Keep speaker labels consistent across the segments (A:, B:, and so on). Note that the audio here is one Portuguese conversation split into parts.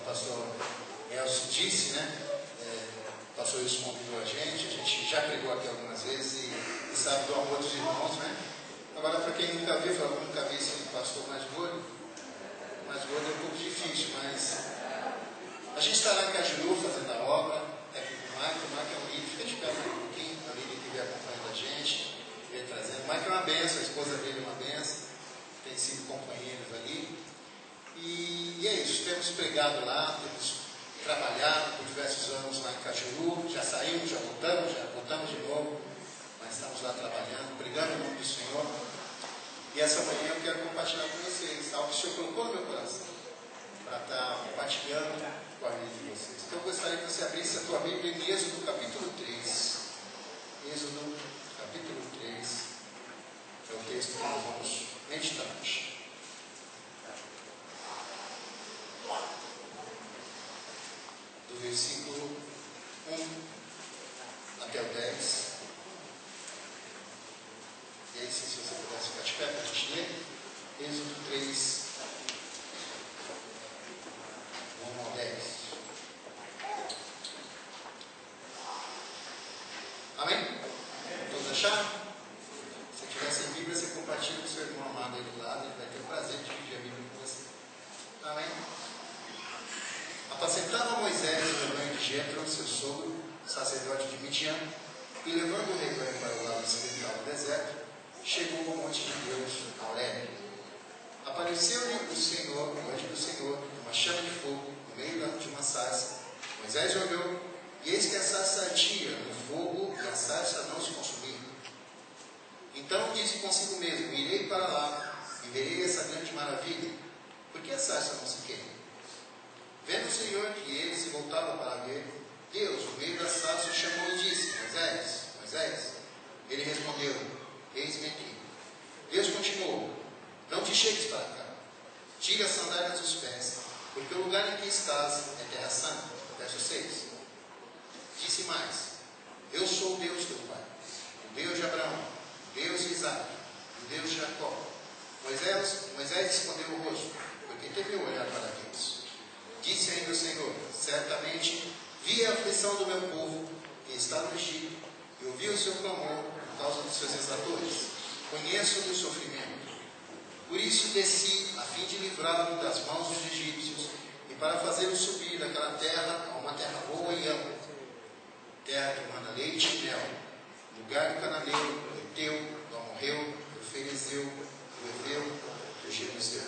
A: pastor Elcio disse, né? O pastor Wilson convidou a gente já pregou aqui algumas vezes e sabe do amor dos irmãos, né? Agora, para quem nunca viu, eu nunca vi esse pastor mais gordo é um pouco difícil, mas a gente está lá em Cajuru fazendo a obra, aqui com o Mike é um líder, fica de pé um pouquinho, é o líder que vem acompanhando a gente, vem trazendo. O Mike é uma benção, a esposa dele é uma benção, tem sido companheiros ali. E é isso, temos pregado lá, temos trabalhado por diversos anos lá em Cajuru, já saímos, já voltamos de novo, mas estamos lá trabalhando, pregando em nome do Senhor. E essa manhã eu quero compartilhar com vocês algo que o Senhor colocou no meu coração, para estar compartilhando com a vida de vocês. Então eu gostaria que você abrisse a tua Bíblia em Êxodo capítulo 3. Êxodo capítulo 3 é o texto que nós vamos meditar hoje. Do versículo 1 até o 10. E aí, se você pudesse ficar de pé para a gente ler, Êxodo 3, 1 ao 10. Amém? Todos acharam? Se tiver sem Bíblia, você compartilha com o seu irmão amado aí do lado, ele vai ter o prazer de dividir a Bíblia com você. Amém? Apacentava Moisés o rebanho de Jetro, seu sogro, sacerdote de Midian, e levando o rebanho para o lado ocidental do deserto, chegou ao monte de Deus, a Horebe. Apareceu-lhe o Senhor, o anjo do Senhor, uma chama de fogo, no meio de uma sarça. Moisés olhou, e eis que a sarça ardia no fogo, e a sarça não se consumia. Então disse consigo mesmo: irei para lá, e verei essa grande maravilha. Por que a sarça não se queima? Vendo o Senhor que ele se voltava para ver, Deus, no meio da sarça, o chamou e disse: Moisés, Moisés. Ele respondeu: eis-me aqui. Deus continuou: não te chegues para cá, tira as sandálias dos pés, porque o lugar em que estás é terra santa. Verso 6. Disse mais: eu sou o Deus teu pai, o Deus de Abraão, o Deus de Isaac, o Deus de Jacó. Moisés escondeu o rosto, porque temeu olhar para Deus. Disse ainda o Senhor: certamente vi a aflição do meu povo que está no Egito, e ouvi o seu clamor por causa dos seus exatores. Conheço o sofrimento. Por isso desci, a fim de livrá-lo das mãos dos egípcios, e para fazê-lo subir daquela terra a uma terra boa e ampla, terra que manda leite e mel, lugar do cananeu, do Eteu, do Amorreu, do Ferezeu, do Heveu, do Jebuseu.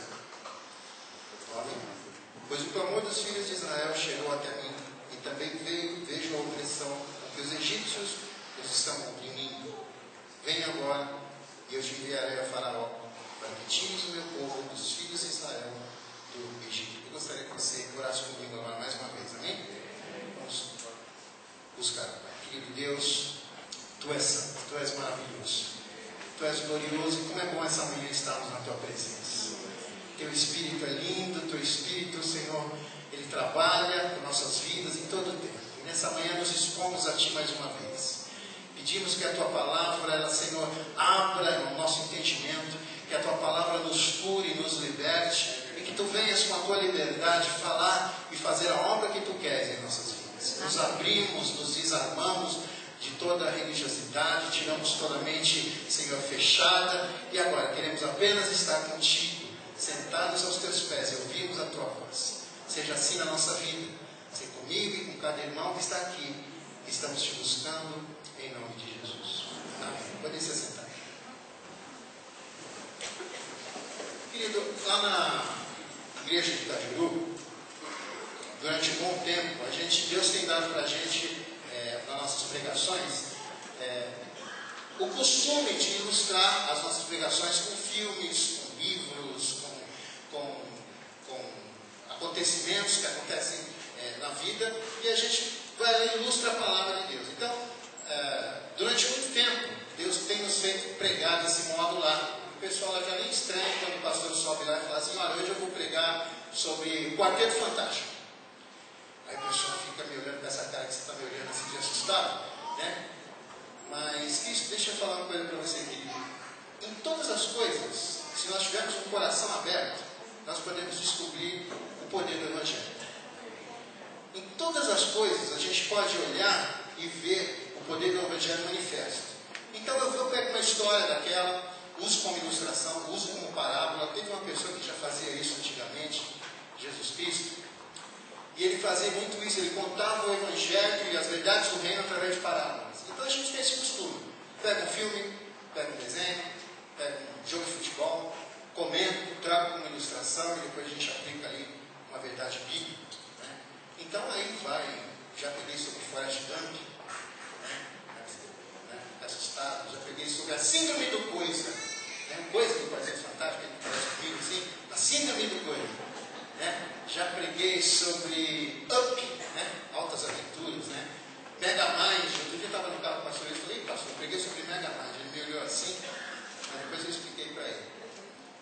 A: Amém? Pois o clamor dos filhos de Israel chegou até mim, e também vejo a opressão com que os egípcios os estão oprimindo. Venha agora, e eu te enviarei a Faraó, para que tires o meu povo dos filhos de Israel do Egito. Eu gostaria que você orasse comigo agora mais uma vez, amém? Vamos buscar, Pai. Querido Deus, Tu és santo, Tu és maravilhoso, Tu és glorioso, e como é bom essa manhã estarmos na Tua presença. Teu Espírito é lindo, Teu Espírito, Senhor, Ele trabalha com nossas vidas em todo o tempo. E nessa manhã nos expomos a Ti mais uma vez. Pedimos que a Tua palavra, ela, Senhor, abra o nosso entendimento, que a Tua palavra nos cure, nos liberte, e que Tu venhas com a Tua liberdade falar e fazer a obra que Tu queres em nossas vidas. Nos abrimos, nos desarmamos de toda a religiosidade, tiramos toda a mente, Senhor, fechada, e agora queremos apenas estar contigo, sentados aos Teus pés, e ouvirmos a Tua voz. Seja assim na nossa vida, seja comigo e com cada irmão que está aqui, que estamos Te buscando, em nome de Jesus. Amém. Podem se sentar. Querido, lá na igreja de Cajuru, durante um bom tempo, Deus tem dado para a gente, nas nossas pregações, o costume de ilustrar as nossas pregações com filmes, com livros, com acontecimentos que acontecem na vida, e a gente vai lá e ilustra a palavra de Deus. Então, durante muito tempo, Deus tem nos feito pregar desse modo lá. O pessoal lá já nem estranha quando o pastor sobe lá e fala assim: olha, hoje eu vou pregar sobre o Quarteto Fantástico. Aí o pessoal fica me olhando com essa cara que você está me olhando assim de assustado, né? Mas isso, deixa eu falar uma coisa para você, querido. Em todas as coisas, se nós tivermos um coração aberto, nós podemos descobrir o poder do Evangelho. pode olhar e ver o poder do Evangelho manifesto. Então eu pego uma história daquela, uso como ilustração, uso como parábola. Teve uma pessoa que já fazia isso antigamente, Jesus Cristo, e ele fazia muito isso, ele contava o Evangelho e as verdades do reino através de parábolas. Então a gente tem esse costume. Pega um filme, pega um desenho, pega um jogo de futebol, comento, trago como ilustração e depois a gente aplica ali uma verdade bíblica. Né? Então aí vai, já peguei sobre Forrest Gump, assustado, já peguei sobre a síndrome do coisa, né? Coisa do Quarteto Fantástico, que parece comigo assim, a síndrome do coisa. Né? Já preguei sobre Up, né? Altas Aventuras, né? Mega Mind. Outro dia eu estava no carro com o pastor e falei: pastor, eu preguei sobre Mega Mind. Ele me olhou assim, mas depois eu expliquei para ele.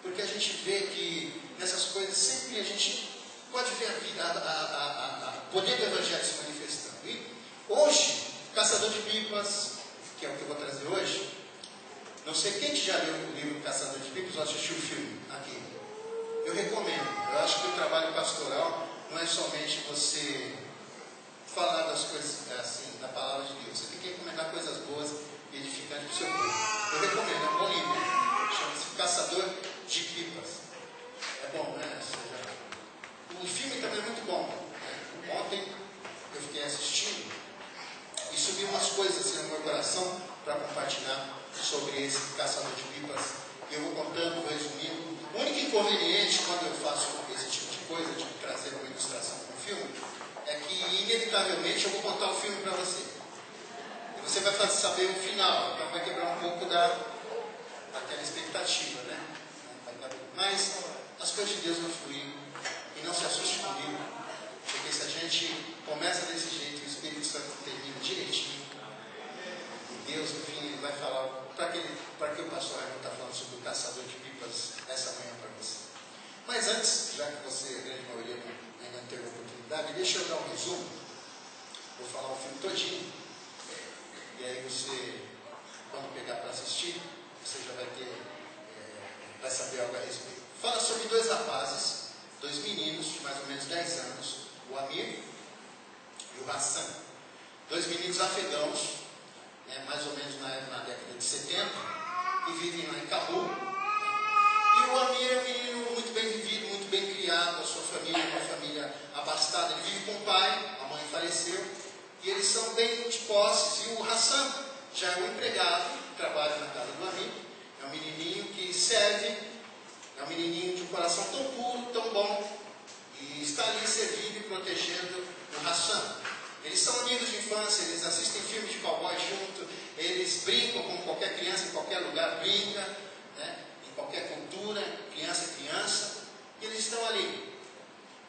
A: Porque a gente vê que nessas coisas sempre a gente pode ver a vida, o poder do Evangelho se manifestando. E hoje, Caçador de Pipas, que é o que eu vou trazer hoje, não sei quem que já leu o livro Caçador de Pipas ou assistiu o filme aqui. Eu recomendo. Eu acho que o trabalho pastoral não é somente você falar das coisas assim, da palavra de Deus. Você tem que recomendar coisas boas e edificantes para o seu povo. Eu recomendo, é um bom livro. Chama-se Caçador de Pipas. É bom, né? O filme também é muito bom. Ontem eu fiquei assistindo e subi umas coisas assim no meu coração para compartilhar sobre esse Caçador de Pipas. E eu vou contando, vou resumindo. O único inconveniente quando eu faço esse tipo de coisa, de trazer uma ilustração para um filme, é que inevitavelmente eu vou contar o filme para você. E você vai saber o final, então vai quebrar um pouco daquela expectativa, né? Mas as coisas de Deus não fluem. E não se assuste comigo, porque se a gente começa desse jeito, o Espírito Santo termina direitinho. E Deus, no fim, ele vai falar para que o pastor Raimundo está falando sobre o Caçador de Pipas essa manhã para você. Mas antes, já que você, a grande maioria, ainda não teve a oportunidade, deixa eu dar um resumo. Vou falar o filme todinho. E aí você, quando pegar para assistir, você já vai saber algo a respeito. Fala sobre dois rapazes, dois meninos de mais ou menos 10 anos, o Amir e o Hassan. Dois meninos afegãos, mais ou menos na década de 70, e vivem lá em Cabul. E o Amir é um menino muito bem vivido, muito bem criado, a sua família é uma família abastada. Ele vive com o pai, a mãe faleceu, e eles são bem de posses. E o Hassan já é um empregado, trabalha na casa do Amir, é um menininho que serve, é um menininho de um coração tão puro, tão bom, e está ali servindo e protegendo o Hassan. Eles são amigos de infância, eles assistem filmes de cowboy junto, eles brincam como qualquer criança em qualquer lugar brinca, né? Em qualquer cultura, criança é criança, e eles estão ali.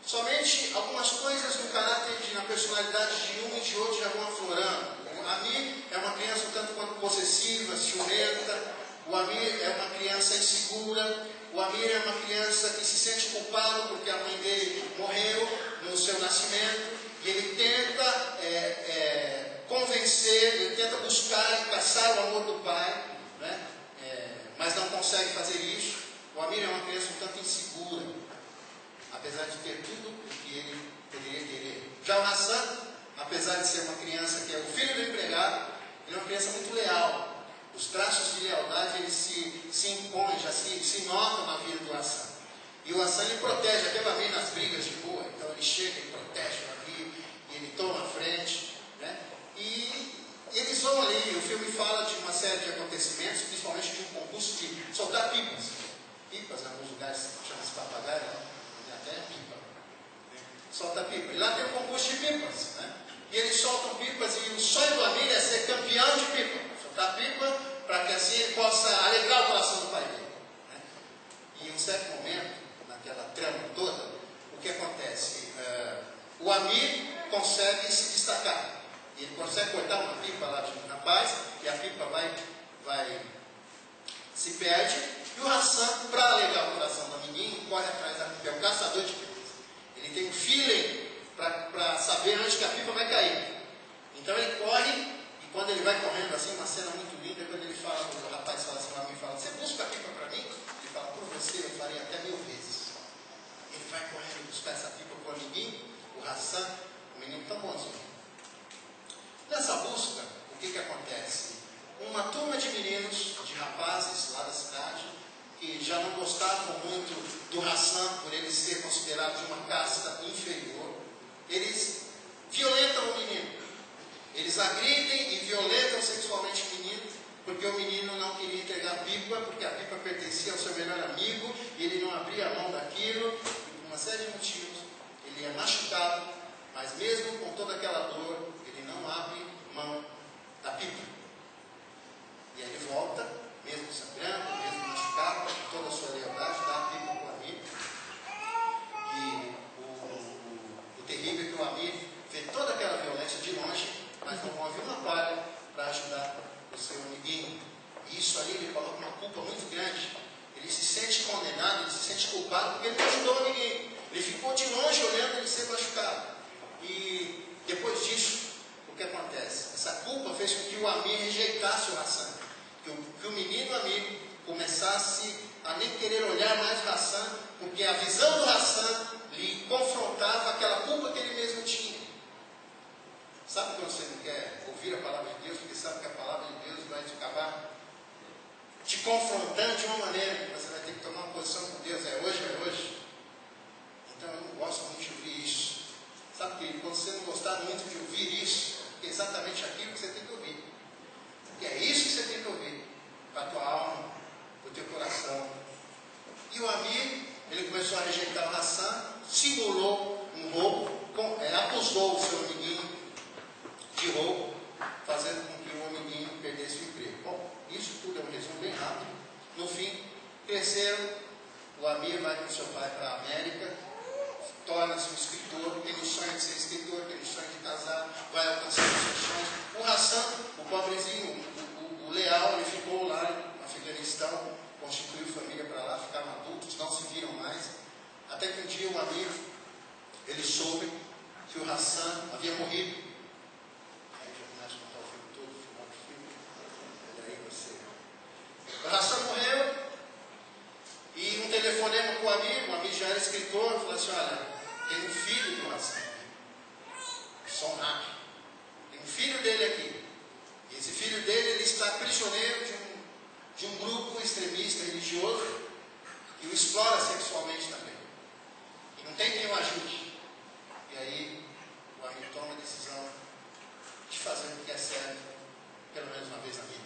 A: Somente algumas coisas no caráter, na personalidade de um e de outro já vão aflorando. O Amir é uma criança um tanto quanto possessiva, ciumenta. O Amir é uma criança insegura. O Amir é uma criança que se sente culpado porque a mãe dele morreu no seu nascimento. E ele tenta convencer, ele tenta buscar e caçar o amor do pai, né? Mas não consegue fazer isso. O Amir é uma criança um tanto insegura, apesar de ter tudo o que ele poderia querer. Já o Hassan, apesar de ser uma criança que é o filho do empregado, ele é uma criança muito leal. Os traços de lealdade eles se impõem, já se notam na vida do Hassan. E o Hassan ele protege, até vai ver nas brigas de rua, então ele chega e protege o Amir, e ele toma a frente, né? E eles vão ali, o filme fala de uma série de acontecimentos, principalmente de um concurso de soltar pipas. Pipas, em alguns lugares chama-se papagaio, né? Até pipa. Né? Solta pipa. E lá tem um concurso de pipas, né? E eles soltam pipas e o sonho do Amir é ser campeão de pipa. Soltar pipa para que assim ele possa alegrar o coração do pai dele. Né? E em um certo momento, naquela trama toda, o que acontece? O Amir consegue se destacar. Ele consegue cortar uma pipa lá de um rapaz, e a pipa se perde, e o Hassan, para alegrar o coração do amiguinho, corre atrás da pipa, é um caçador de pipas. Ele tem um feeling para saber onde que a pipa vai cair. Então ele corre, e quando ele vai correndo assim, uma cena muito linda, quando ele fala, o rapaz fala assim, o amigo fala, você busca a pipa para mim? Ele fala, por você eu faria até 1000 vezes. Ele vai correndo buscar essa pipa para o amiguinho, o Hassan, o menino tão bonzinho. gostavam muito do Hassan, por ele ser considerado de uma casta inferior. Eles violentam o menino. Eles agridem e violentam sexualmente o menino, porque o menino não queria entregar a pipa, porque a pipa pertencia ao seu melhor amigo, e ele não abria a mão daquilo, e por uma série de motivos, ele é machucado, mas mesmo com toda aquela dor, ele não abre mão da pipa. E aí ele volta, mesmo sangrando, mesmo machucado, com toda a sua lealdade, dá a pipa para o amigo. E o terrível é que o amigo vê toda aquela violência de longe, mas não move uma palha para ajudar o seu amiguinho. E isso ali ele coloca uma culpa muito grande. Ele se sente condenado, ele se sente culpado, porque ele não ajudou o amiguinho. Ele ficou de longe olhando ele ser machucado. E depois disso, o que acontece? Essa culpa fez com que o Amir rejeitasse o Hassan. Que o menino amigo começasse a nem querer olhar mais o Hassan, porque a visão do Hassan lhe confrontava aquela culpa que ele mesmo tinha. Sabe quando você não quer ouvir a palavra de Deus, porque sabe que a palavra de Deus vai te acabar te confrontando de uma maneira que você vai ter que tomar uma posição com Deus, é hoje. Então eu não gosto muito de ouvir isso. Sabe, querido, quando você não gostar muito de ouvir isso, é exatamente aquilo que você tem que ouvir. Porque é isso que você tem que ouvir, para a tua alma, para o teu coração. E o amigo, ele começou a rejeitar o Hassan, simulou um roubo, acusou o seu amiguinho de roubo, fazendo com que o amiguinho perdesse o emprego. Bom, isso tudo é um resumo bem rápido. No fim, cresceram, o Amir vai com seu pai para a América, torna-se um escritor, tem o sonho de ser escritor, tem o sonho de casar, vai alcançar os seus sonhos. O Hassan, o pobrezinho, o leal, ele ficou lá no Afeganistão, constituiu família para lá, ficaram adultos, não se viram mais, até que um dia o Amir, ele soube que o Hassan havia morrido. O Hassan morreu e um telefonema com o amigo já era escritor, falou assim: olha, tem um filho do Hassan, Son Haque, tem um filho dele aqui, e esse filho dele ele está prisioneiro de um grupo extremista religioso que o explora sexualmente também, e não tem quem o ajude. E aí o amigo toma a decisão de fazer o que é certo, pelo menos uma vez na vida.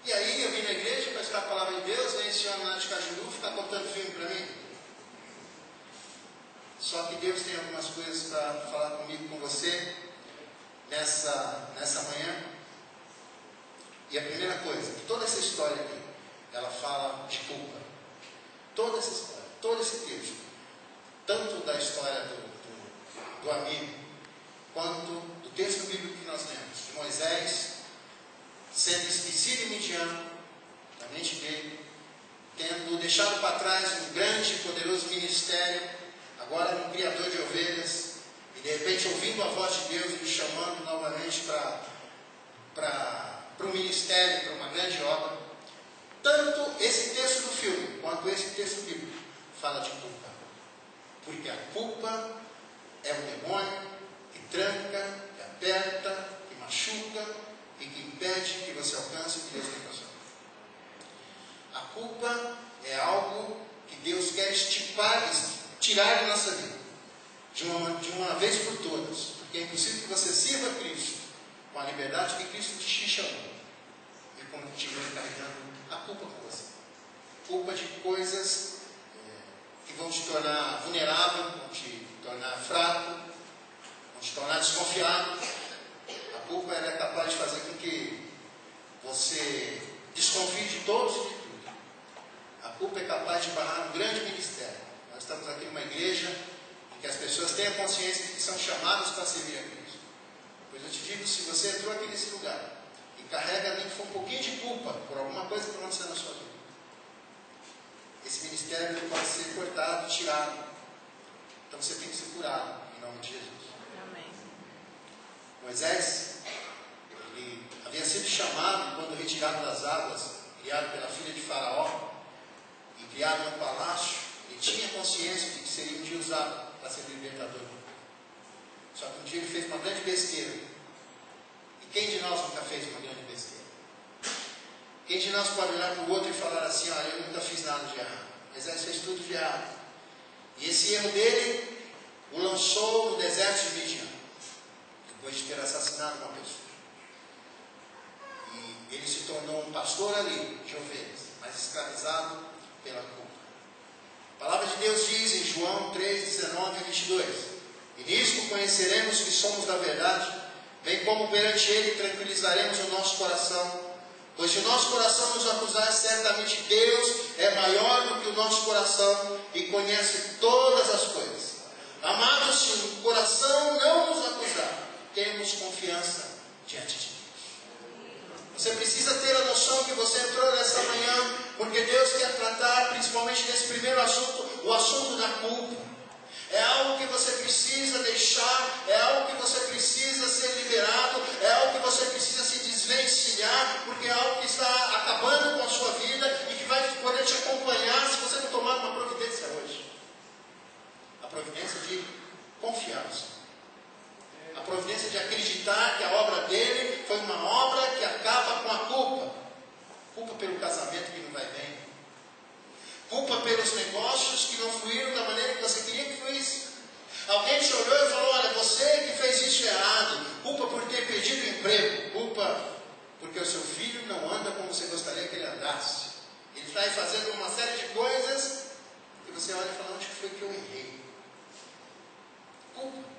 A: E aí eu vim na igreja para escutar a palavra de Deus, vem esse homem lá de Cajuru ficar contando filme para mim. Só que Deus tem algumas coisas para falar comigo, com você, nessa manhã. E a primeira coisa, que toda essa história aqui, ela fala de culpa. Toda essa história, todo esse texto, tanto da história do amigo, quanto do texto bíblico que nós lemos, de Moisés, sendo esquecido em Midian, na mente dele, tendo deixado para trás um grande e poderoso ministério, agora um criador de ovelhas, e de repente ouvindo a voz de Deus e o chamando novamente para o ministério, para uma grande obra. Tanto esse texto do filme, quanto esse texto bíblico, fala de culpa. Porque a culpa é um demônio que tranca, que aperta, que machuca, e que impede que você alcance o que Deus tem para sua vida. A culpa é algo que Deus quer tirar de nossa vida, de uma vez por todas, porque é impossível que você sirva a Cristo com a liberdade que Cristo te chamou e continue carregando a culpa com você. Culpa de coisas que vão te tornar vulnerável, vão te tornar fraco, vão te tornar desconfiado. A culpa é capaz de fazer com que você desconfie de todos e de tudo. A culpa é capaz de barrar um grande ministério. Nós estamos aqui numa igreja em que as pessoas têm a consciência de que são chamadas para servir a Cristo. Pois eu te digo, se você entrou aqui nesse lugar e carrega nem que for um pouquinho de culpa por alguma coisa que aconteceu na sua vida, esse ministério pode ser cortado, tirado. Então você tem que ser curado, em nome de Jesus.
B: Amém.
A: Moisés, ele havia sido chamado quando retirado das águas, criado pela filha de Faraó e criado no palácio. Ele tinha consciência de que seria um dia usado para ser libertador. Só que um dia ele fez uma grande besteira. E quem de nós nunca fez uma grande besteira? Quem de nós pode olhar para o outro e falar assim, olha, eu nunca fiz nada de errado. Moisés fez tudo de errado. E esse erro dele o lançou no deserto de Midian, depois de ter assassinado uma pessoa. E ele se tornou um pastor ali, de ovelhas, mas escravizado pela culpa. A palavra de Deus diz em João 3, 19 a 22. E nisto conheceremos que somos da verdade, bem como perante Ele tranquilizaremos o nosso coração. Pois se o nosso coração nos acusar, certamente Deus é maior do que o nosso coração e conhece todas as coisas. Amados, se o coração não nos acusar, temos confiança diante de Deus. Você precisa ter a noção que você entrou nessa manhã, porque Deus quer tratar, principalmente nesse primeiro assunto, o assunto da culpa. É algo que você precisa deixar, é algo que você precisa ser liberado, é algo que você precisa se desvencilhar, porque é algo que está acabando com a sua vida e que vai poder te acompanhar se você não tomar uma providência hoje. A providência de confiar no Senhor. A providência de acreditar que a obra dele foi uma obra que acaba com a culpa. Culpa pelo casamento que não vai bem. Culpa pelos negócios que não fluíram da maneira que você queria que fluísse. Alguém te olhou e falou, olha, você que fez isso errado. Culpa por ter perdido o emprego. Culpa porque o seu filho não anda como você gostaria que ele andasse. Ele está aí fazendo uma série de coisas que você olha e fala, onde foi que eu errei? Culpa.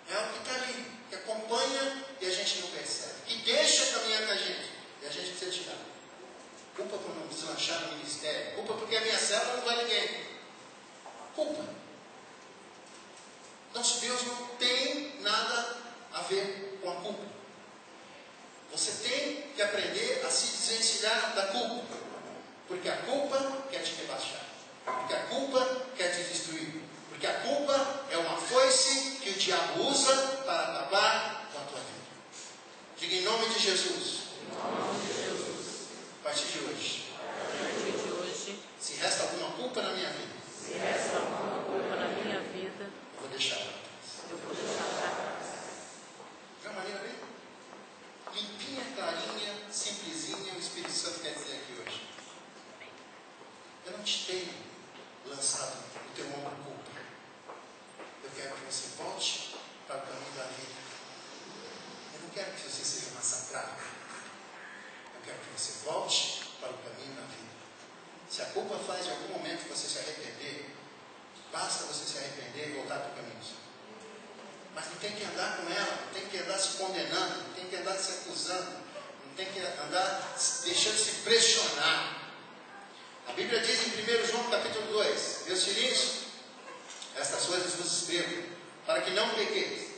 A: É algo que está ali, que acompanha e a gente não percebe. Que deixa caminhar com a gente. E a gente precisa tirar. Culpa por não deslanchar no ministério. Culpa porque a minha célula não vai ninguém. Culpa. Nosso Deus não tem nada a ver com a culpa. Você tem que aprender a se desvencilhar da culpa. Porque a culpa quer te rebaixar. Porque a culpa quer te destruir. Porque a culpa é uma foice que o diabo usa para acabar com a tua vida. Diga em nome de Jesus.
B: Em nome de Jesus.
A: A partir de hoje, se resta alguma culpa na minha vida, eu vou deixar ela. De uma maneira bem limpinha, clarinha, simplesinha, o Espírito Santo quer dizer aqui hoje. Eu não te tenho lançado o teu ombro culpa. Eu quero que você volte para o caminho da vida. Eu não quero que você seja massacrado. Eu quero que você volte para o caminho da vida. Se a culpa faz em algum momento você se arrepender, basta você se arrepender e voltar para o caminho do Senhor. Mas não tem que andar com ela, não tem que andar se condenando, não tem que andar se acusando, não tem que andar deixando se pressionar. A Bíblia diz em 1 João capítulo 2, meus filhinhos, estas coisas vos escrevo, para que não pequeis.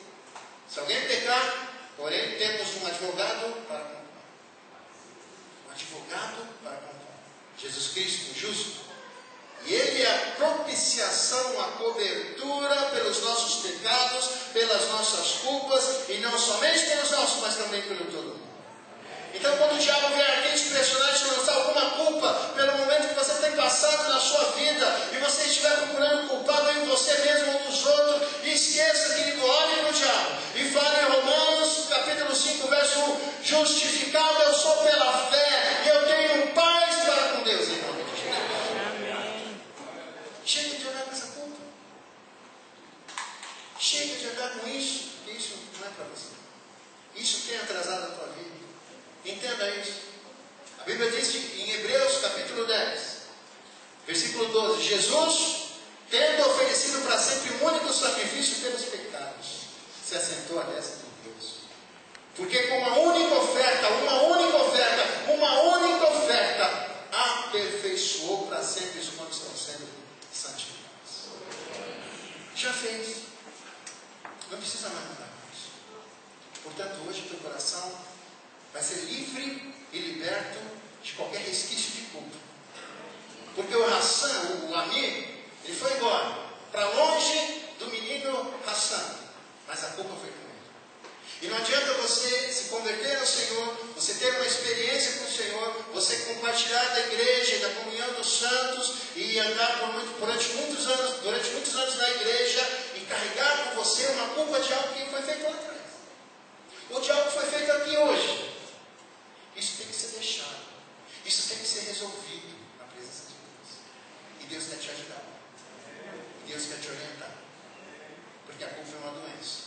A: Se alguém pecar, porém temos um advogado para comprar. Jesus Cristo, o justo. E Ele é a propiciação, a cobertura pelos nossos pecados, pelas nossas culpas, e não somente pelos nossos, mas também pelo todo mundo. Então, quando o diabo vier aqui te pressionar e te lançar alguma culpa, pelo momento que você tem passado na sua vida, e você estiver procurando culpado em você mesmo ou nos outros, esqueça, querido, olhe para o diabo, e fale em Romanos, capítulo 5, verso 1, justificado eu sou pela fé, e eu tenho paz para com Deus, em nome de Jesus. Amém. Chega de andar com essa culpa. Chega de andar com isso, porque isso não é para você. Isso tem atrasado a tua vida. Entenda isso. A Bíblia diz em Hebreus capítulo 10, versículo 12, Jesus, tendo oferecido para sempre um único sacrifício pelos pecados, se assentou à destra de Deus. Porque com uma única oferta, aperfeiçoou para sempre os quantos estão sendo santificados. Já fez. Não precisa mais mudar com isso. Portanto, hoje o teu coração vai ser livre e liberto de qualquer resquício de culpa. Porque o Hassan, o amigo, ele foi embora para longe do menino Hassan, mas a culpa foi com ele. E não adianta você se converter ao Senhor, você ter uma experiência com o Senhor, você compartilhar da igreja, da comunhão dos santos e andar durante muitos anos na igreja e carregar com você uma culpa de algo que foi feito lá atrás, ou de algo que foi feito aqui hoje. Isso tem que ser deixado. porque a culpa é uma doença.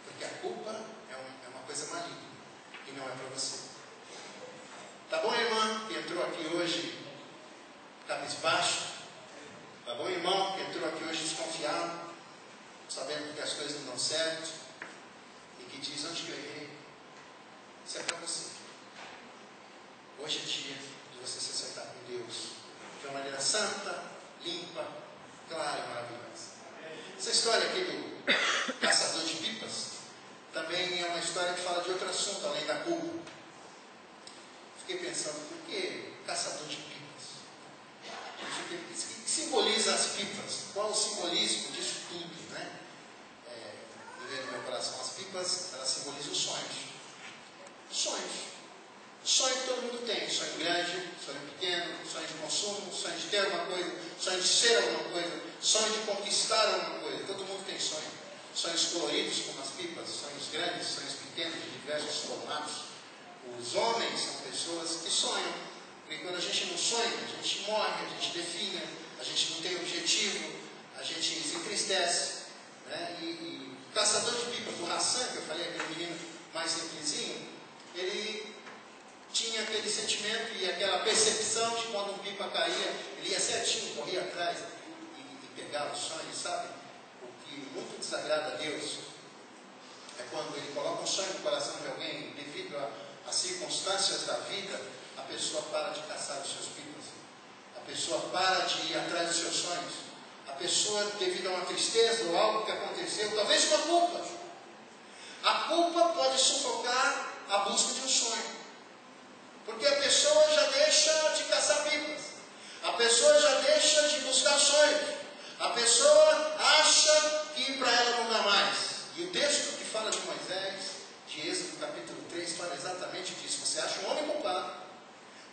A: Porque a culpa é uma coisa maligna e não é para você. Tá bom, irmã, que entrou aqui hoje cabisbaixo? Tá bom, irmão, que entrou aqui hoje desconfiado, sabendo que as coisas não dão certo e que diz: onde que eu errei? Isso é para você. Hoje é dia de você se acertar com Deus de uma maneira santa, limpa, clara e maravilhosa. Essa história aqui do caçador de pipas também é uma história que fala de outro assunto além da culpa. Fiquei pensando, por que caçador de pipas? O que simboliza as pipas? Qual o simbolismo disso tudo, né? No meu coração, as pipas, elas simbolizam sonhos. Sonhos. Sonho que todo mundo tem, sonho grande, sonho pequeno, sonho de consumo, sonho de ter alguma coisa, sonho de ser alguma coisa, sonho de conquistar alguma coisa. Todo mundo tem sonho. Sonhos coloridos como as pipas, sonhos grandes, sonhos pequenos, de diversos formatos. Os homens são pessoas que sonham, porque quando a gente não sonha, a gente morre, a gente definha, a gente não tem objetivo, a gente se entristece. Né? E o caçador de pipas do Hassan, que eu falei, aquele menino mais simplesinho, ele tinha aquele sentimento e aquela percepção de quando um pipa caía, ele ia certinho, corria atrás e pegava o sonho, sabe? O que muito desagrada a Deus é quando ele coloca um sonho no coração de alguém, devido às circunstâncias da vida, a pessoa para de caçar os seus pipas, a pessoa para de ir atrás dos seus sonhos, a pessoa, devido a uma tristeza ou algo que aconteceu, talvez uma culpa. A culpa pode sufocar a busca de um sonho. Porque a pessoa já deixa de caçar pipas. A pessoa já deixa de buscar sonhos. A pessoa acha que para ela não dá mais. E o texto que fala de Moisés, de Êxodo capítulo 3, fala exatamente disso. Você acha um homem culpado.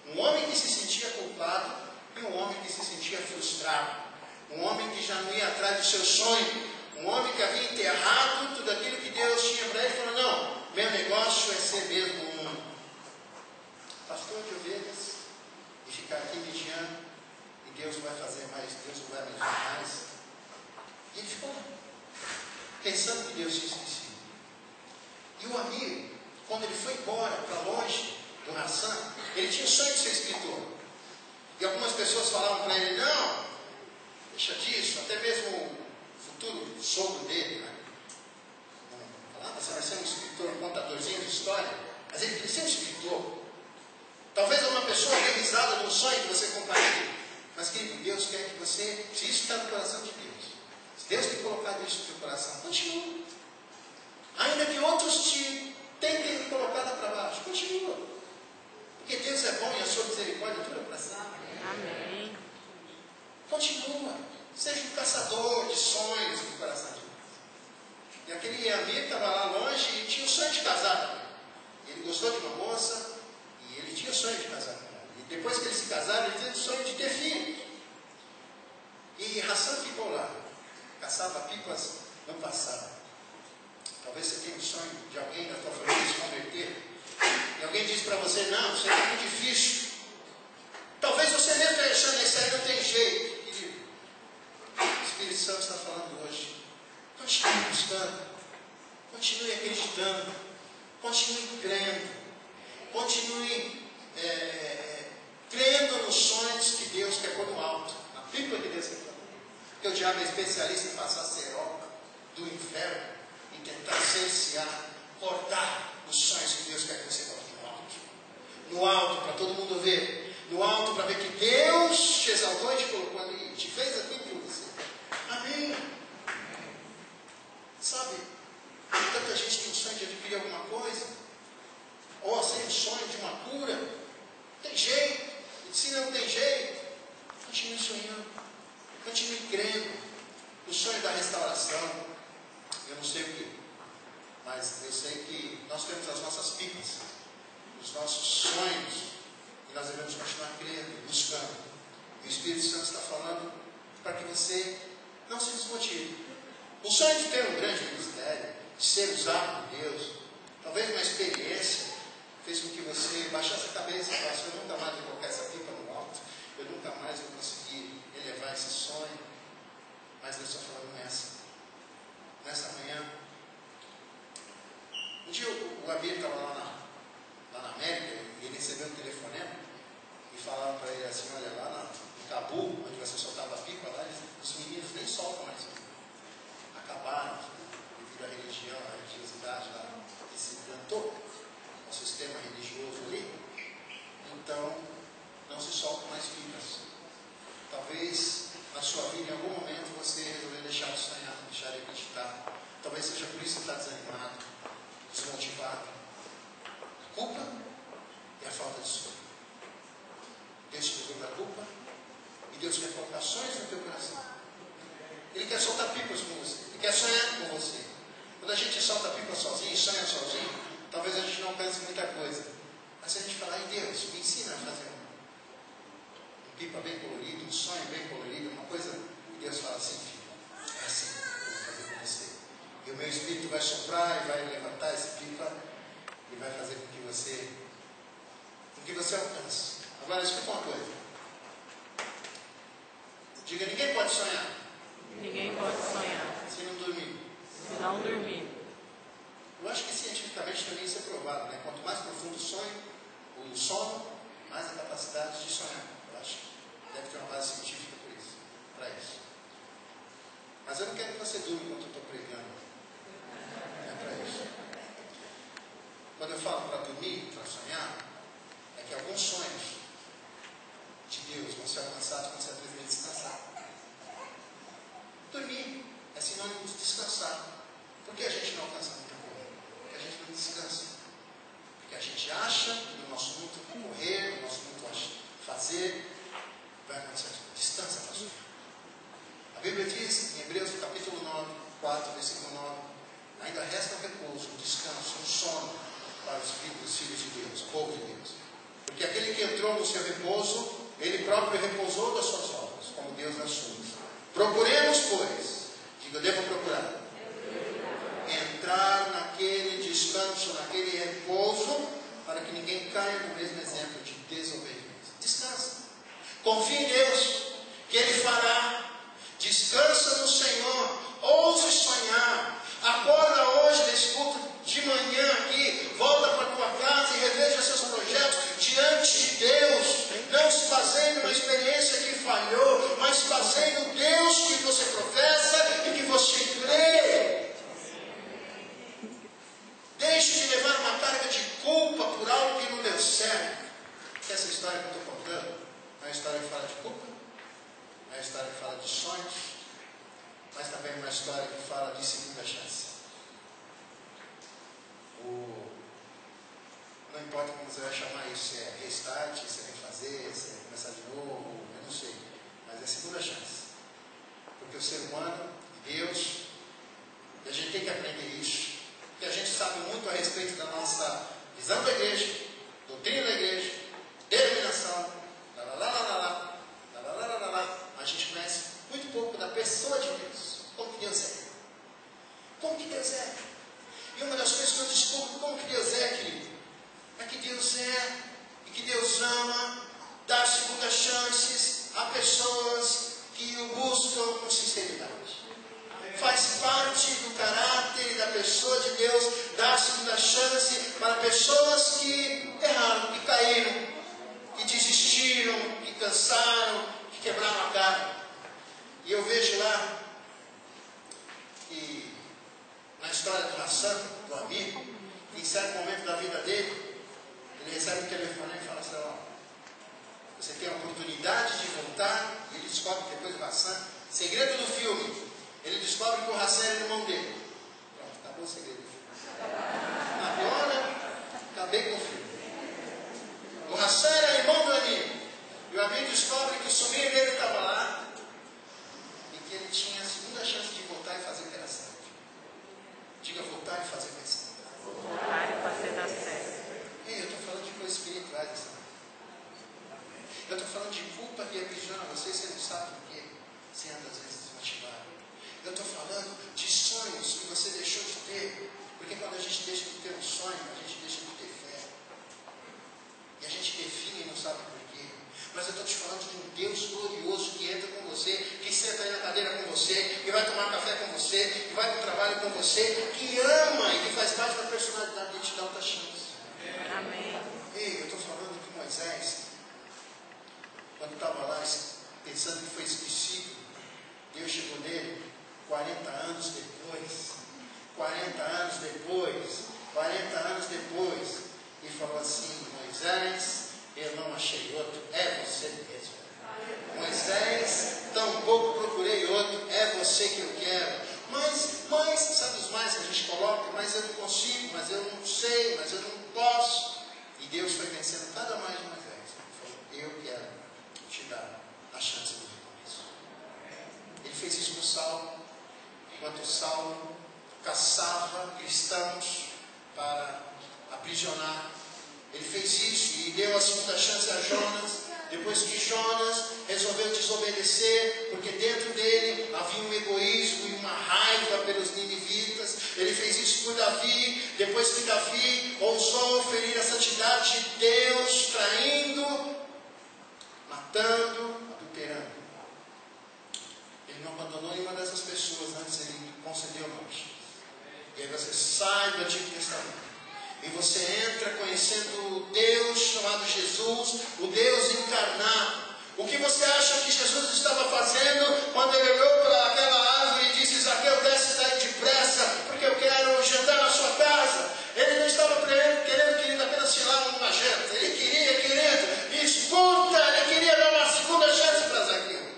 A: Um homem que se sentia culpado e um homem que se sentia frustrado. Um homem que já não ia atrás do seu sonho. Um homem que havia enterrado tudo aquilo que Deus tinha para ele. Falou, não, meu negócio é ser mesmo pastor de ovelhas e ficar aqui vigiando e Deus vai fazer mais, Deus vai abençoar mais. E ele ficou pensando que Deus tinha esquecido. E o amigo, quando ele foi embora para longe do Hassan, ele tinha o sonho de ser escritor. E algumas pessoas falavam para ele, não, deixa disso, até mesmo o futuro sogro dele, né? Você vai ser um escritor, um contadorzinho de história, mas ele queria ser um escritor. Talvez uma pessoa dê risada no sonho que você compartilha. Mas, querido, Deus quer que você, se isso está no coração de Deus, se Deus tem colocado isso no seu coração, continua. Ainda que outros te tentem colocar para baixo, continua. Porque Deus é bom e a sua misericórdia dura para sempre. Amém. Continua. Seja um caçador de sonhos no coração de Deus. E aquele amigo estava lá longe e tinha o sonho de casar. Ele gostou de uma moça. E ele tinha o sonho de casar com ela. E depois que eles se casaram, ele teve o sonho de ter filhos. E Hassan ficou lá. Caçava pipas no passado. Talvez você tenha o sonho de alguém da tua família se converter. E alguém diz para você, não, isso é muito difícil. Talvez você mesmo esteja achando, isso aí não tem jeito. Querido, o Espírito Santo está falando hoje. Continue buscando. Continue acreditando. Continue crendo. Continue crendo nos sonhos que Deus quer pôr no alto, na pipa que Deus quer pôr. Porque o diabo é especialista em passar ceroca do inferno e tentar cercear, cortar os sonhos que Deus quer que você coloque no alto. No alto, para todo mundo ver. No alto, para ver que Deus te exaltou e te colocou ali, te fez aqui por você. Amém. Sabe, tanta gente tem o sonho de adquirir alguma coisa. Ou assim, o sonho de uma cura, tem jeito, medicina não tem jeito, continue sonhando, continue crendo, o sonho da restauração, eu não sei o que, mas eu sei que nós temos as nossas pipas, os nossos sonhos, e nós devemos continuar crendo, buscando, e o Espírito Santo está falando para que você não se desmotive. O sonho de ter um grande ministério, de ser usado por Deus, talvez uma experiência, fez com que você baixasse a cabeça e falasse, eu nunca mais vou colocar essa pipa no alto, eu nunca mais vou conseguir elevar esse sonho. Mas Deus está falando, não é sozinho, sonha sozinho, talvez a gente não pense muita coisa. Mas se a gente falar, em Deus, me ensina a fazer um pipa bem colorido, um sonho bem colorido, uma coisa que Deus fala assim, filho, é assim que eu vou fazer com você. E o meu Espírito vai soprar e vai levantar esse pipa e vai fazer com que você alcance. Agora, escuta uma coisa. Diga, ninguém pode sonhar.
B: Ninguém pode sonhar
A: Se não dormir.
B: se não dormir.
A: Eu acho que cientificamente também isso é provado, né? Quanto mais profundo o sono, mais a capacidade de sonhar. Eu acho que deve ter uma base científica para isso. Mas eu não quero que você durma enquanto eu estou pregando. Não é para isso. Quando eu falo para dormir, para sonhar, é que alguns sonhos de Deus vão ser alcançados quando você aprender a descansar. Dormir é sinônimo de descansar. Por que a gente não alcança muita coisa? Porque a gente não descansa. Porque a gente acha que no nosso mundo correr, no nosso mundo fazer, vai acontecer. Descansa, pastor. A Bíblia diz em Hebreus, capítulo 9, 4, versículo 9, ainda resta um repouso, um descanso, um sono para os filhos de Deus, o povo de Deus. Porque aquele que entrou no seu repouso, ele próprio repousou das suas obras, como Deus nas suas. Procuremos, pois, diga, eu devo procurar, entrar naquele descanso, naquele repouso, para que ninguém caia no mesmo exemplo de desobediência. Descansa. Confie em Deus, que Ele fará. Descansa no Senhor. Ouse sonhar. Acorda hoje nesse culto de manhã aqui. Volta para a tua casa e reveja seus projetos diante de Deus. Não se baseie numa experiência que falhou, mas se baseie no Deus que você professa e que você crê. Deixe de levar uma carga de culpa por algo que não deu certo. Porque essa história que eu estou contando é uma história que fala de culpa, é uma história que fala de sonhos, mas também é uma história que fala de segunda chance. Não importa como você vai chamar isso, se é restart, se é refazer, se é começar de novo, eu não sei, mas é segunda chance. Porque o ser humano, Deus, e a gente tem que aprender isso. Porque a gente sabe muito a respeito da nossa visão da igreja, doutrina da igreja, denominação, a gente conhece muito pouco da pessoa de Deus, como que Deus é. Como que Deus é? E uma das coisas que eu descubro como que Deus é, querido, é que Deus é, e que Deus ama, dá segundas chances a pessoas que o buscam com sinceridade. Faz parte do caráter e da pessoa de Deus dar segunda chance para pessoas que erraram, que caíram, que desistiram, que cansaram, que quebraram a cara. E eu vejo lá que na história do Hassan, do amigo, que em certo momento da vida dele, ele recebe um telefone e fala assim, ó, você tem a oportunidade de voltar, e ele descobre depois do Hassan, segredo do filme, ele descobre que o Hassan era irmão dele. Pronto, acabou o segredo. Agora, acabei com o filme. O Hassan era irmão do amigo. E o amigo descobre que o sobrinho dele estava lá e que ele tinha a segunda chance de voltar e fazer o que era certo. Diga, voltar e fazer o que é certo.
B: Voltar e fazer dar certo.
A: Ei, eu estou falando de coisas espirituais. Eu estou falando de culpa que aprisiona você, você não sabe por quê. Você anda às vezes desmotivado. Eu estou falando de sonhos que você deixou de ter. Porque quando a gente deixa de ter um sonho, a gente deixa de ter fé. E a gente define e não sabe por quê. Mas eu estou te falando de um Deus glorioso que entra com você, que senta aí na cadeira com você, que vai tomar café com você, que vai para o trabalho com você, que ama e que faz parte da personalidade dele, te dá outra chance.
B: Amém.
A: Ei, eu estou falando que Moisés, quando estava lá pensando que foi esquecido, Deus chegou nele 40 anos depois, 40 anos depois, e falou assim, Moisés, eu não achei outro, é você mesmo. Moisés, tampouco procurei outro, é você que eu quero. Mas, sabe os mais que a gente coloca, mas eu não consigo, mas eu não sei, mas eu não posso. E Deus foi vencendo cada mais de Moisés. Ele falou, eu quero te dar a chance do recomeço. Ele fez isso com Saulo. Enquanto Saulo caçava cristãos para aprisionar. Ele fez isso e deu a segunda chance a Jonas. Depois que Jonas resolveu desobedecer, porque dentro dele havia um egoísmo e uma raiva pelos ninivitas, ele fez isso por Davi. Depois que Davi ousou ferir a santidade de Deus, traindo, matando, adulterando, ele não abandonou nenhuma dessas pessoas, antes ele concedeu morte. E aí você sai do Antigo Testamento e você entra conhecendo o Deus chamado Jesus, o Deus encarnado. O que você acha que Jesus estava fazendo quando ele olhou para aquela árvore e disse: Zaqueu, desce daí depressa, porque eu quero jantar na sua casa? Ele não estava querendo apenas tirar uma janta. Ele queria, querido, escuta, ele queria dar uma segunda chance para Zaqueu.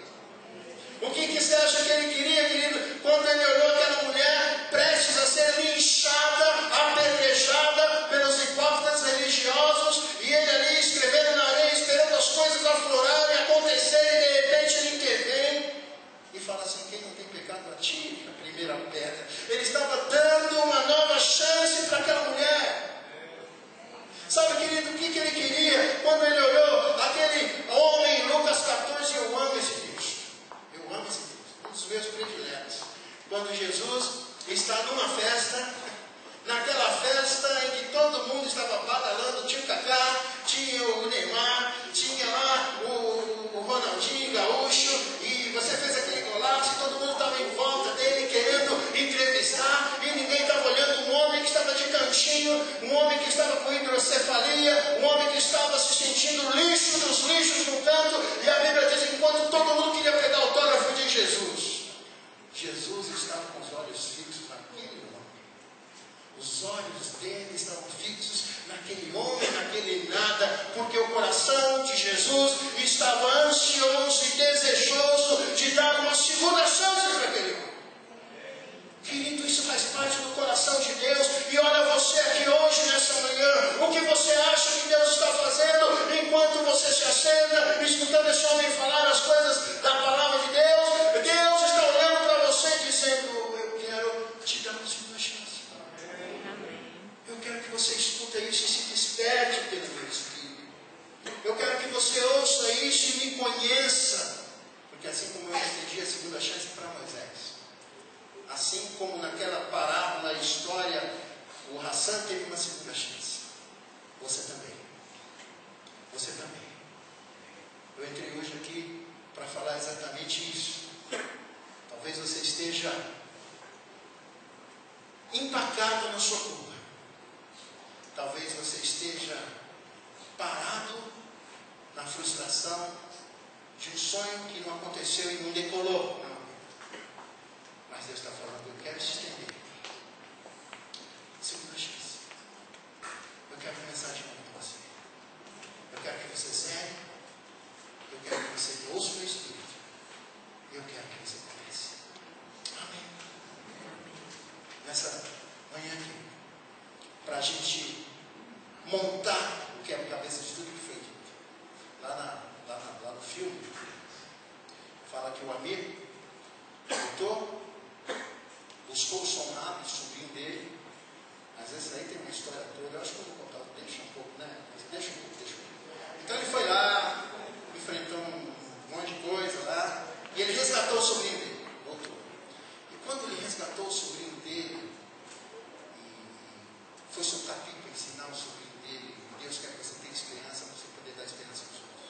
A: O que você acha que ele queria, querido, quando ele olhou aquela mulher prestes a ser linchada, apedrejada pelos hipócritas religiosos, e ele ali escrevendo na areia, esperando as coisas aflorarem, acontecerem, e de repente ele intervém e fala assim: quem não tem pecado, atire a primeira pedra. Ele estava dando uma nova chance para aquela mulher. Sabe, querido, o que ele queria quando ele olhou aquele homem em Lucas 14? Eu amo esse texto. Eu amo esse texto. Um dos meus prediletos. Quando Jesus está numa festa, naquela festa em que todo mundo estava badalando, tinha o Kaká, tinha o Neymar, tinha lá o Ronaldinho Gaúcho, e você fez aquele golaço e todo mundo estava em volta dele querendo entrevistar, e ninguém estava olhando um homem que estava de cantinho, um homem que estava com hidrocefalia, um homem que estava se sentindo lixo dos lixos no canto, e a Bíblia diz que enquanto todo mundo queria pegar autógrafo de Jesus, Jesus estava com os olhos fixos naquele homem. Os olhos dele estavam fixos naquele homem, naquele nada, porque o coração de Jesus estava ansioso e desejoso de dar uma segunda chance para aquele homem. Querido, isso faz parte do coração de Deus. E olha você aqui hoje, nessa manhã, o que você acha que Deus está fazendo enquanto você se assenta, escutando esse homem falar as coisas da palavra de Deus? Deus está olhando para você dizendo: eu quero te dar uma segunda chance. Eu quero que você escuta isso e se desperte pelo meu Espírito. Eu quero que você ouça isso e me conheça. Porque assim como eu pedi a segunda chance para Moisés, assim como naquela parábola, história, o Hassan teve uma segunda chance, você também. Você também. Eu entrei hoje aqui para falar exatamente isso. Talvez você esteja empacado na sua culpa. Talvez você esteja parado na frustração de um sonho que não aconteceu e não decolou. Não. Mas Deus está falando: eu quero te estender. Segunda chance. Eu quero começar de novo com você. Eu quero que você zere. Eu quero que você ouça o meu Espírito. Eu quero que você comece. Amém. Nessa manhã aqui, para a gente montar o quebra-cabeça de tudo que foi dito. Lá no filme, fala que o amigo lutou, buscou o som rápido, o sobrinho dele. Mas esse aí tem uma história toda. Eu acho que eu vou contar, deixa um pouco, né? Deixa um pouco. Então ele foi lá, enfrentou um monte de coisa lá, e ele resgatou o sobrinho dele, voltou. E quando ele resgatou o sobrinho dele, e foi soltar pipa, ensinar o sobrinho dele, Deus quer que você tenha esperança para você poder dar esperança aos outros.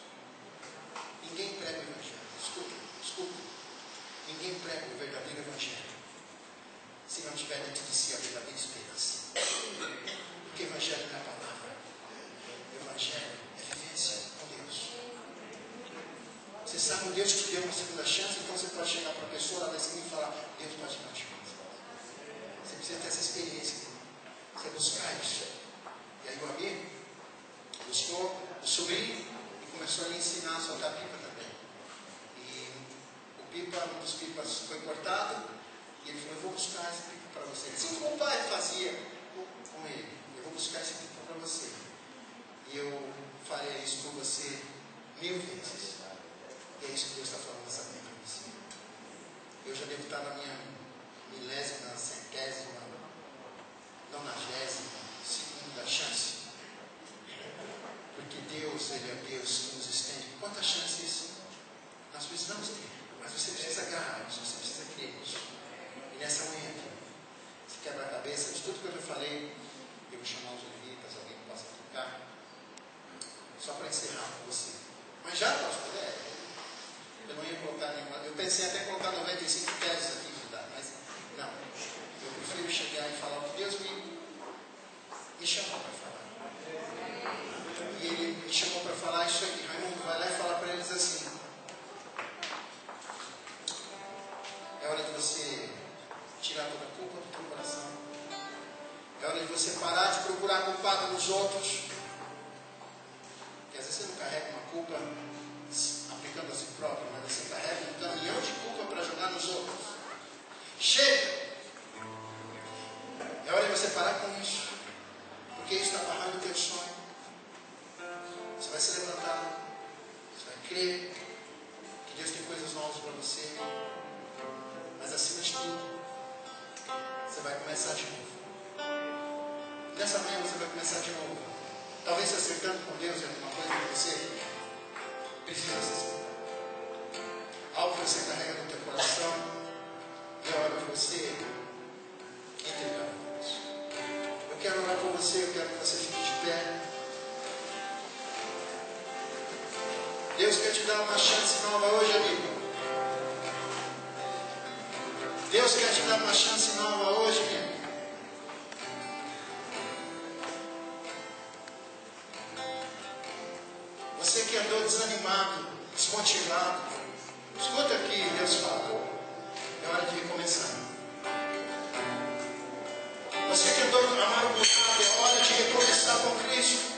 A: Ninguém prega o Evangelho. Escuta. Ninguém prega o verdadeiro Evangelho se não tiver dentro de si a verdadeira esperança. Porque Evangelho não é palavra. Evangelho é vivência com Deus. Você sabe um Deus que te deu uma segunda chance, então você pode chegar para a pessoa lá da esquina e falar: Deus pode dar te chance. Você precisa ter essa experiência. Você buscar isso. E aí o amigo buscou o sobrinho e começou a lhe ensinar a soltar pipa também. E um dos pipas foi cortado, e ele falou: eu vou buscar esse pipa para você. Assim como o pai fazia com ele: eu vou buscar esse pipa para você. E eu farei isso com você 1000 vezes. E é isso que Deus está falando nessa manhã para você. Eu já devo estar na minha 1000ª, 100ª tudo que eu já falei, eu vou chamar os levitas, alguém que possa tocar, só para encerrar com você. Mas já, pastor, eu não ia colocar nenhuma. Eu pensei até em colocar 95 teses aqui de dar, mas não. Eu prefiro chegar e falar o que Deus me chamou para falar. E Ele me chamou para falar isso aqui. Raimundo, vai lá e fala para eles assim: é hora de você tirar toda a culpa do teu coração. É hora de você parar de procurar culpado nos outros. Porque às vezes você não carrega uma culpa aplicando a si próprio, mas você carrega um caminhão de culpa para jogar nos outros. Chega! É hora de você parar com isso. Porque isso está amarrando o teu sonho. Você vai se levantar. Você vai crer que Deus tem coisas novas para você. Mas acima de tudo, você vai começar de novo. Nessa manhã você vai começar de novo. Talvez se acertando com Deus em alguma coisa que você precisa se acertar. Algo que você carrega no teu coração. E é hora de você entregar com isso. Eu quero orar por você, eu quero que você fique de pé. Deus quer te dar uma chance nova hoje, amigo. Deus quer te dar uma chance nova hoje, minha amiga. Você que andou desanimado, desmotivado, escuta aqui, Deus fala. É hora de recomeçar. Você que andou amargurado, é hora de recomeçar com Cristo.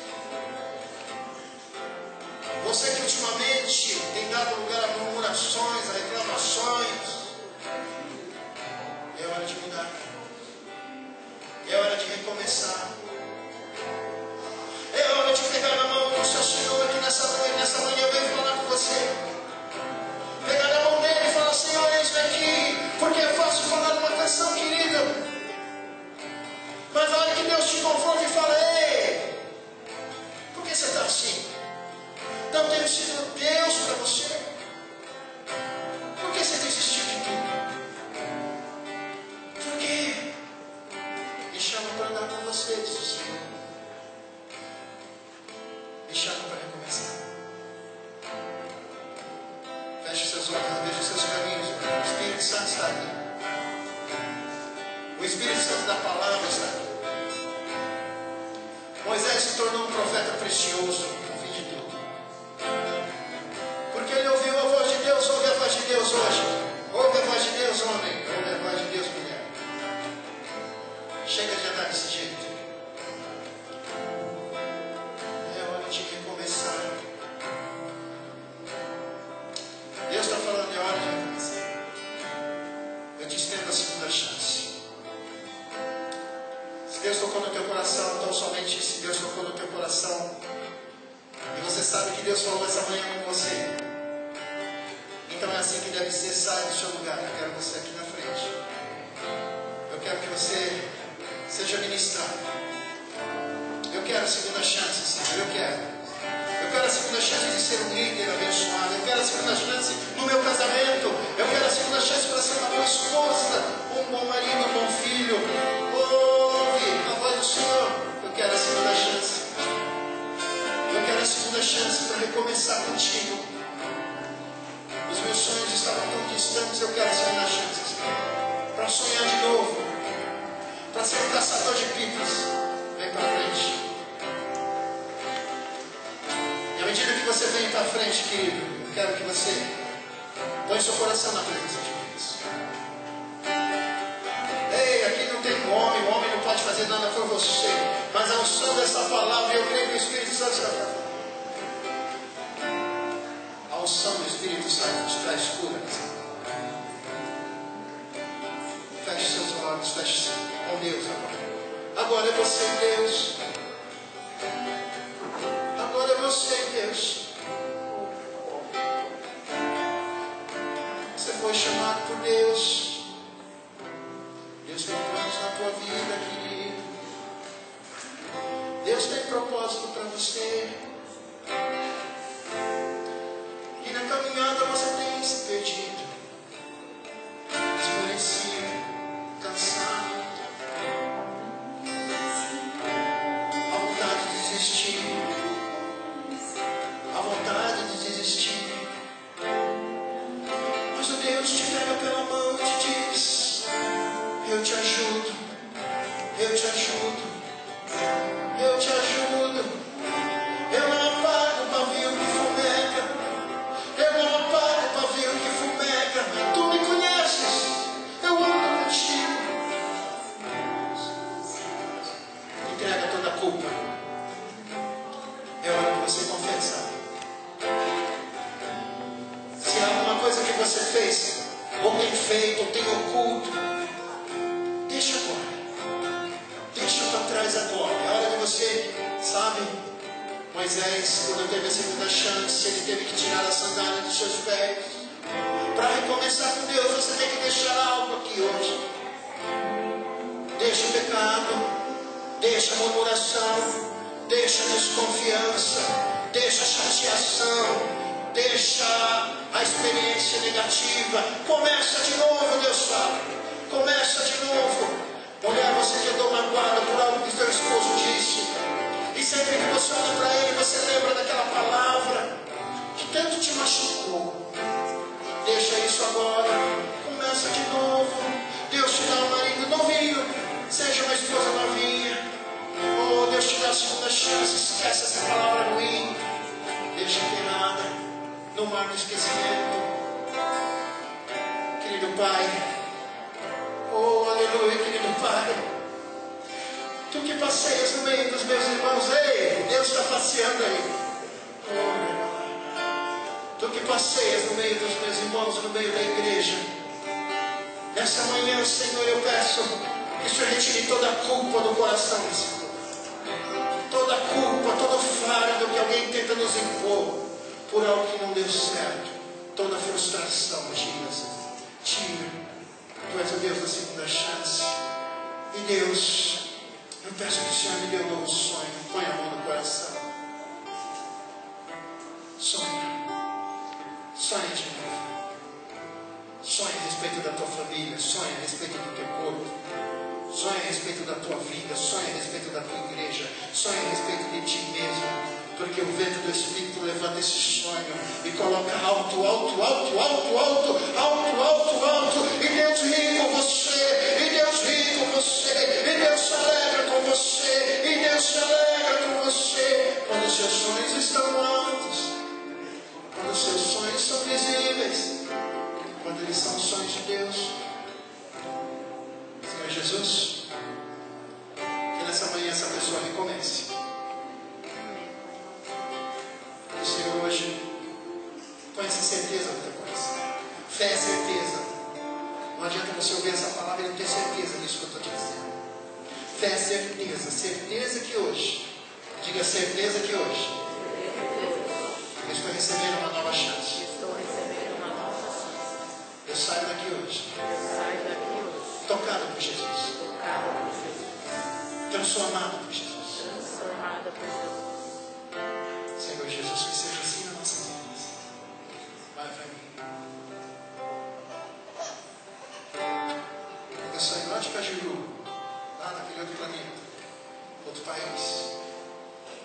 A: Você que ultimamente tem dado lugar a murmurações, a reclamações, é hora de mudar. É hora de recomeçar. É hora de pegar na mão do seu Senhor aqui nessa manhã eu venho falar com você. Pegar na mão dele e falar: Senhor, eis-me aqui, porque é fácil falar uma canção querida. Mas na hora que Deus te confronta e fala: ei, por que você está assim? Não tem sido Deus para você? Por que você desistiu de tudo? Por quê? Me chama para andar com você, diz o Senhor. Me chama para recomeçar. Feche seus olhos, veja os seus caminhos. O Espírito Santo está aqui. O Espírito Santo da palavra está aqui. Moisés se tornou um profeta precioso no fim de tudo. Porque ele ouviu a voz de Deus. Ouve a voz de Deus hoje. Ouve a voz de Deus, homem. Ouve a voz de Deus, mulher. Chega de andar desse jeito. É hora de recomeçar. Deus está falando, é hora de recomeçar. Eu te estendo a segunda chance. Se Deus tocou no teu coração, então somente se Deus tocou no teu coração, e você sabe que Deus falou essa manhã com você, então é assim que deve ser. Sai do seu lugar. Eu quero você aqui na frente. Eu quero que você seja ministrado. Eu quero a segunda chance, Senhor. Eu quero a segunda chance de ser um líder abençoado. Eu quero a segunda chance no meu casamento. Eu quero a segunda chance para ser uma boa esposa, um bom marido, um bom filho. Ouve a voz do Senhor. Eu quero a segunda chance. Eu quero a segunda chance para recomeçar contigo. Os meus sonhos estavam tão distantes. Eu quero a segunda chance, Senhor, para sonhar de novo, para ser um caçador de pipas. Vem para frente. E à medida que você vem para frente, querido, eu quero que você põe seu coração na presença de Deus. Ei, aqui não tem homem, o homem não pode fazer nada por você, mas a unção dessa palavra, eu creio que o Espírito Santo está falando. A unção do Espírito Santo te traz cura. Feche seus olhos, feche com Deus agora. Agora é você, Deus. Agora é você, Deus. Você foi chamado por Deus. Deus tem planos na tua vida, querido. Deus tem propósito para você. E na caminhada você tem se perdido, esmorecido, cansado. desistir, a vontade de desistir. Mas o Deus te pega pela mão e te diz: eu te ajudo, eu te ajudo, eu te ajudo. Eu não apago o pavio que fumeca, eu não apago o pavio que fumeca. Tu me conheces, eu ando contigo. Entrega toda a culpa. É hora de você confessar. Se há alguma coisa que você fez, ou tem feito, ou tem oculto, deixa agora. Deixa para trás agora. É hora de você, sabe? Moisés, quando teve a segunda chance, ele teve que tirar a sandália dos seus pés. Para recomeçar com Deus, você tem que deixar algo aqui hoje. Deixa o pecado, deixa a murmuração, deixa a desconfiança, deixa a chateação, deixa a experiência negativa. Começa de novo, Deus fala. Começa de novo. Mulher, você que andou magoada por algo que seu esposo disse. E sempre que você olha para ele, você lembra daquela palavra que tanto te machucou. Deixa isso agora. Começa de novo. Deus te dá um marido novinho. Seja uma esposa novinha. Oh, Deus te dá a segunda chance. Esquece essa palavra ruim. Deixa queimada no mar do esquecimento. Querido Pai. Oh, aleluia, querido Pai. Tu que passeias no meio dos meus irmãos, ei, Deus está passeando aí. Oh, tu que passeias no meio dos meus irmãos, no meio da igreja. Nessa manhã, Senhor, eu peço que o Senhor retire toda a culpa do coração desse povo. Toda a culpa, todo o fardo que alguém tenta nos impor por algo que não deu certo. Toda a frustração, tira, Senhor. Tira. Tu és o Deus da segunda chance. E Deus, eu peço que o Senhor me dê um novo sonho. Põe a mão no coração. Sonha. Sonha de novo. Sonha a respeito da tua família. Sonha a respeito do teu corpo. Sonha a respeito da tua vida. Sonha a respeito da tua igreja. Sonha a respeito de ti mesmo. Porque o vento do Espírito levanta esse sonho e coloca alto, alto, alto, alto, alto, alto, alto, alto. E Deus ri com você. E Deus ri com você. E Deus se alegra com você. E Deus se alegra com você. Quando os seus sonhos estão altos. Quando os seus sonhos são visíveis. Quando eles são sonhos de Deus. Senhor Jesus, que nessa manhã essa pessoa recomece. Que o Senhor hoje põe essa certeza no teu coração. Fé é certeza. Não adianta você ouvir essa palavra e não ter certeza disso que eu estou te dizendo. Fé é certeza. Certeza que hoje. Diga certeza que hoje. Eu estou recebendo uma nova chance. Eu saio daqui hoje. Tocado por Jesus. Transformado por Jesus. Senhor Jesus, que seja assim na nossa vida. Vai para mim. Eu saio lá de Cajuru, lá naquele outro planeta, outro país,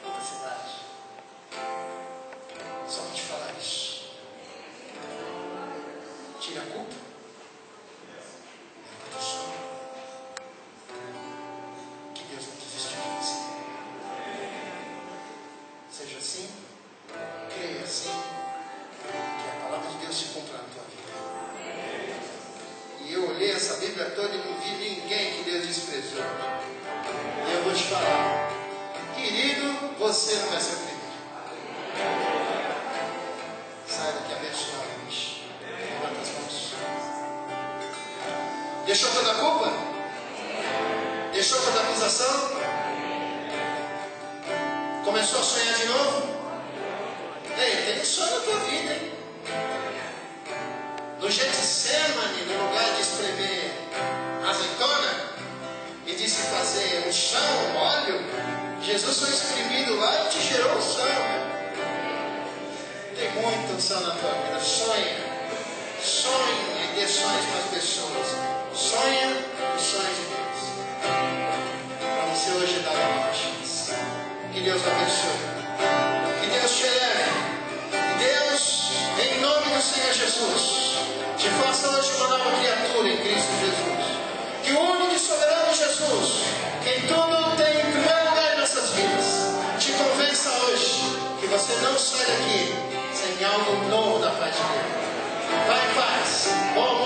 A: outra cidade. Só para te falar isso. Tira a culpa. Que Deus não desistiu de você. Seja assim, creia assim, que a palavra de Deus se cumpra na tua vida. E eu olhei essa Bíblia toda e não vi ninguém que Deus desprezou. E eu vou te falar, querido, você não vai ser o primeiro. Sai daqui abençoado, bicho. Levanta as mãos. Deixou toda a culpa? Deixou toda a acusação? Começou a sonhar de novo? Ei, tem um sonho na tua vida, hein? No Getsemane, no lugar de espremer azeitona e de se fazer um chão, óleo, Jesus foi espremido lá e te gerou um sonho. Tem muita unção na tua vida. Sonha. Sonha em ter sonhos com as pessoas. Sonha os sonhos de Deus. Para você hoje dar uma nova chance. Que Deus Deus abençoe. Que Deus te eleve. Que Deus, em nome do Senhor Jesus, te faça hoje uma nova criatura em Cristo Jesus. Que o único e soberano Jesus, quem tudo tem em primeiro lugar em nossas vidas, te convença hoje que você não sai daqui sem algo novo da parte de Deus. Vai em paz. Bom